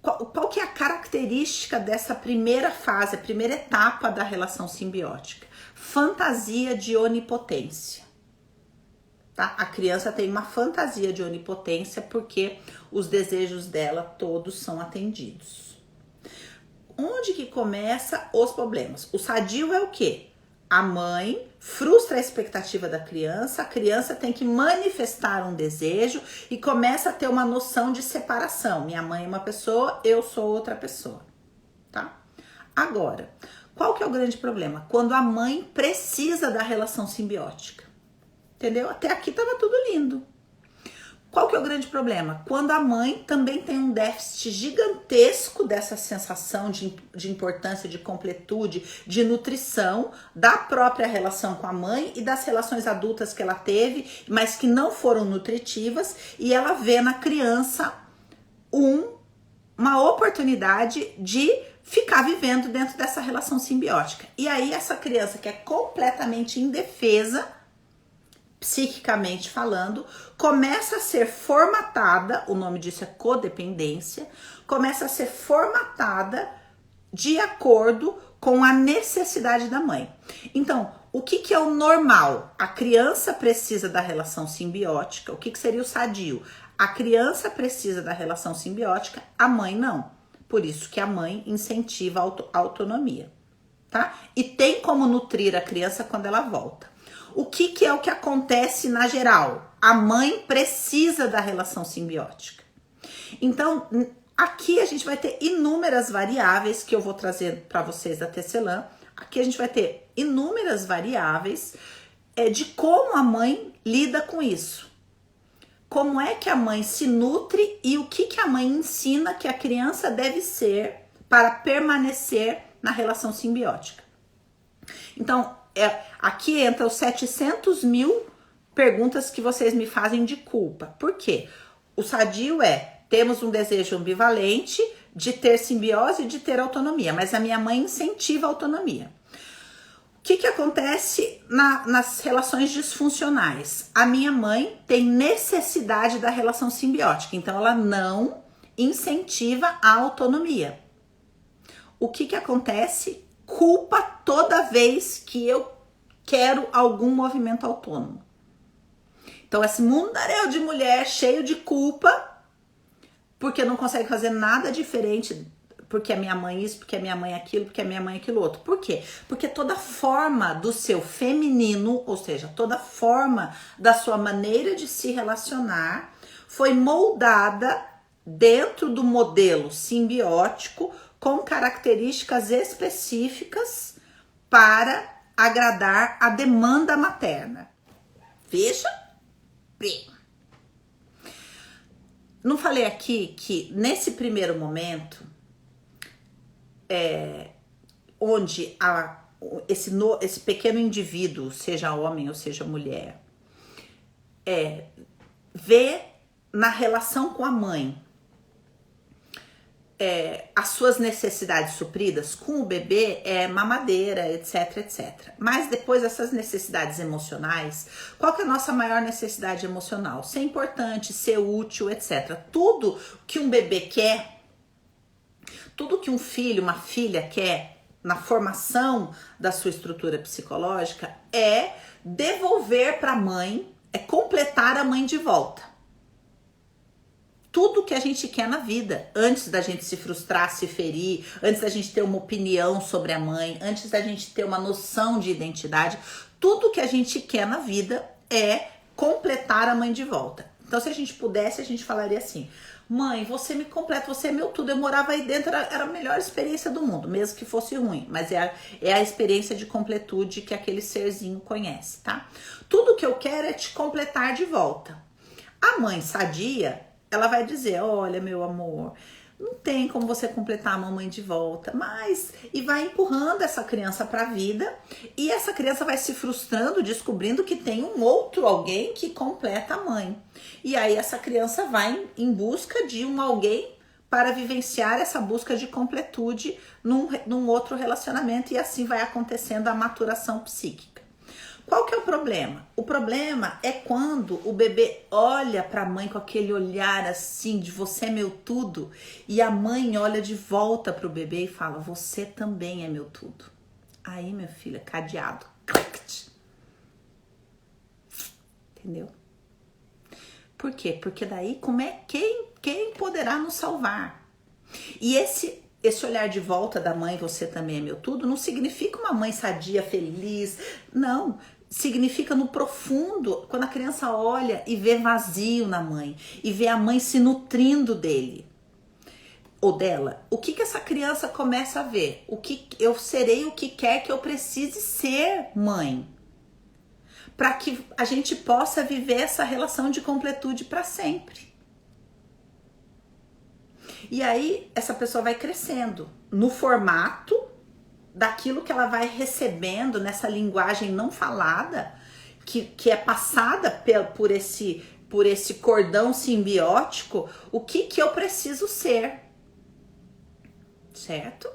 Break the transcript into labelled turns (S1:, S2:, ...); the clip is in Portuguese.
S1: Qual que é a característica dessa primeira fase, a primeira etapa da relação simbiótica? Fantasia de onipotência. Tá? A criança tem uma fantasia de onipotência porque os desejos dela todos são atendidos. Onde que começa os problemas? O sadio é o quê? A mãe frustra a expectativa da criança, a criança tem que manifestar um desejo e começa a ter uma noção de separação. Minha mãe é uma pessoa, eu sou outra pessoa, tá? Agora, qual que é o grande problema? Quando a mãe precisa da relação simbiótica, entendeu? Até aqui tava tudo lindo. Qual que é o grande problema? Quando a mãe também tem um déficit gigantesco dessa sensação de importância, de completude, de nutrição da própria relação com a mãe e das relações adultas que ela teve, mas que não foram nutritivas, e ela vê na criança uma oportunidade de ficar vivendo dentro dessa relação simbiótica. E aí essa criança que é completamente indefesa, psiquicamente falando, começa a ser formatada, o nome disso é codependência, começa a ser formatada de acordo com a necessidade da mãe. Então, o que é o normal? A criança precisa da relação simbiótica. O que seria o sadio? A criança precisa da relação simbiótica, a mãe não. Por isso que a mãe incentiva a autonomia, tá? E tem como nutrir a criança quando ela volta. O que é o que acontece na geral? A mãe precisa da relação simbiótica. Então, aqui a gente vai ter inúmeras variáveis que eu vou trazer para vocês da Tecelã. Aqui a gente vai ter inúmeras variáveis de como a mãe lida com isso. Como é que a mãe se nutre e o que a mãe ensina que a criança deve ser para permanecer na relação simbiótica. Então, aqui entra os 700 mil perguntas que vocês me fazem de culpa. Por quê? O sadio temos um desejo ambivalente de ter simbiose e de ter autonomia, mas a minha mãe incentiva a autonomia. O que acontece nas relações disfuncionais? A minha mãe tem necessidade da relação simbiótica, então ela não incentiva a autonomia. O que acontece? Culpa toda vez que eu quero algum movimento autônomo. Então, esse mundaréu de mulher cheio de culpa, porque não consegue fazer nada diferente, porque a minha mãe isso, porque a minha mãe aquilo, porque a minha mãe aquilo outro. Por quê? Porque toda forma do seu feminino, ou seja, toda forma da sua maneira de se relacionar, foi moldada dentro do modelo simbiótico com características específicas para agradar a demanda materna. Veja bem. Não falei aqui que nesse primeiro momento, onde esse pequeno indivíduo, seja homem ou seja mulher, vê na relação com a mãe as suas necessidades supridas com o bebê, mamadeira, etc, etc. Mas depois essas necessidades emocionais, qual que é a nossa maior necessidade emocional? Ser importante, ser útil, etc. Tudo que um bebê quer, tudo que um filho, uma filha quer na formação da sua estrutura psicológica é devolver para a mãe, completar a mãe de volta. Tudo que a gente quer na vida, antes da gente se frustrar, se ferir, antes da gente ter uma opinião sobre a mãe, antes da gente ter uma noção de identidade, tudo que a gente quer na vida é completar a mãe de volta. Então, se a gente pudesse, a gente falaria assim: mãe, você me completa, você é meu tudo. Eu morava aí dentro, era a melhor experiência do mundo, mesmo que fosse ruim, mas é a experiência de completude que aquele serzinho conhece, tá? Tudo que eu quero é te completar de volta. A mãe sadia, ela vai dizer: olha, meu amor, não tem como você completar a mamãe de volta, mas... E vai empurrando essa criança para a vida, e essa criança vai se frustrando, descobrindo que tem um outro alguém que completa a mãe. E aí essa criança vai em busca de um alguém para vivenciar essa busca de completude num outro relacionamento, e assim vai acontecendo a maturação psíquica. Qual que é o problema? O problema é quando o bebê olha para a mãe com aquele olhar assim de você é meu tudo, e a mãe olha de volta para o bebê e fala, você também é meu tudo. Aí, meu filho, é cadeado. Entendeu? Por quê? Porque daí quem poderá nos salvar? E esse olhar de volta da mãe, você também é meu tudo, não significa uma mãe sadia, feliz. Não. Significa no profundo, quando a criança olha e vê vazio na mãe, e vê a mãe se nutrindo dele ou dela. O que essa criança começa a ver? O que eu serei o que quer que eu precise ser, mãe, para que a gente possa viver essa relação de completude para sempre. E aí essa pessoa vai crescendo no formato daquilo que ela vai recebendo nessa linguagem não falada, que é passada por esse cordão simbiótico, o que eu preciso ser, certo?